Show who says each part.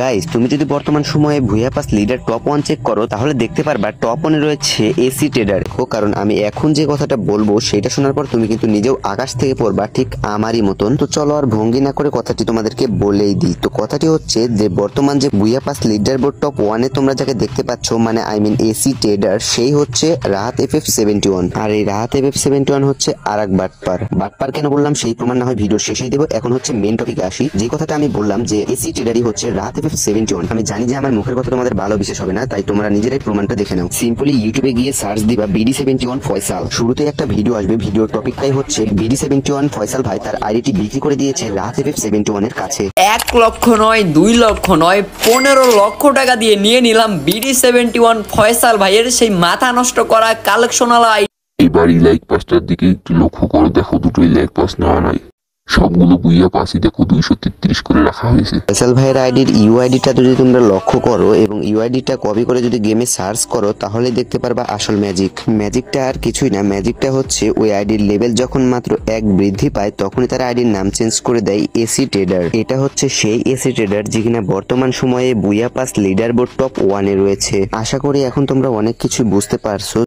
Speaker 1: Guys, তুমি যদি বর্তমান সময়ে ভুয়া পাস লিডার টপ 1 চেক করো তাহলে দেখতে পারবা টপ 1 এ রয়েছে এসি ট্রেডার। কারণ আমি এখন যে কথাটা বলবো সেটা শোনার পর তুমি কিন্তু নিজেও আকাশ থেকে পড়বা, ঠিক আমারই মতন। তো চলো আর ভঙ্গি না করে কথাটি তোমাদেরকে বলেই দিই। তো কথাটি হচ্ছে যে বর্তমান যে ভুয়া পাস লিডার বোর্ড টপ 1 এ তোমরা যাকে দেখতে পাচ্ছ, মানে আই মিন এসি ট্রেডার, সেই হচ্ছে রাহাত FF71। আর এই রাহাত FF71 হচ্ছে আর এক বাটপার কেন বললাম সেই প্রমাণ না হয় ভিডিও শেষেই দেবো। এখন হচ্ছে মেন টপিকে আসি। যে কথাটা আমি বললাম যে এসি ট্রেডারই হচ্ছে রাহাত FF71। আমি জানি যে আমার মুখের কথা তোমাদের ভালো বিশেষ হবে না, তাই তোমরা নিজেরাই প্রমাণটা দেখে নাও। সিম্পলি ইউটিউবে গিয়ে সার্চ দিবা BD71 ফয়সাল। শুরুতে একটা ভিডিও আসবে, ভিডিওর টপিকটাই হচ্ছে BD71 ফয়সাল ভাই তার আইডিটি বিক্রি করে দিয়েছে রাহাত FF71 এর কাছে।
Speaker 2: 1 লক্ষ নয়, 2 লক্ষ নয়, 15 লক্ষ টাকা দিয়ে নিয়ে নিলাম BD71 ফয়সাল ভাইয়ের সেই মাথা নষ্ট করা কালেকশনাল আইডি।
Speaker 3: এবার লাইক পাসটার দিকে একটু লক্ষ্য করো, দেখো দুটোই লাইক পাস নেওয়া নাই, সবগুলো বুইয়া পাসই দেখো 233 করে রাখা হয়েছে।
Speaker 1: ফয়সাল ভাইয়ের আইডির ইউআইডিটা যদি তোমরা লক্ষ্য করো এবং ইউআইডিটা কপি করে যদি গেমে সার্চ করো তাহলে দেখতে পারবা আসল ম্যাজিকটা আর কিছুই না। ম্যাজিকটা হচ্ছে ওই আইডির লেভেল যখন মাত্র 1 বৃদ্ধি পায় তখনই তার আইডির নাম চেঞ্জ করে দেয় এসি ট্রেডার। এটা হচ্ছে সেই এসি ট্রেডার যে কিনা বর্তমান সময়ে বুইয়া পাস লিডার বোর্ড টপ 1 এ রয়েছে। আশা করি এখন তোমরা অনেক কিছু বুঝতে পারছো।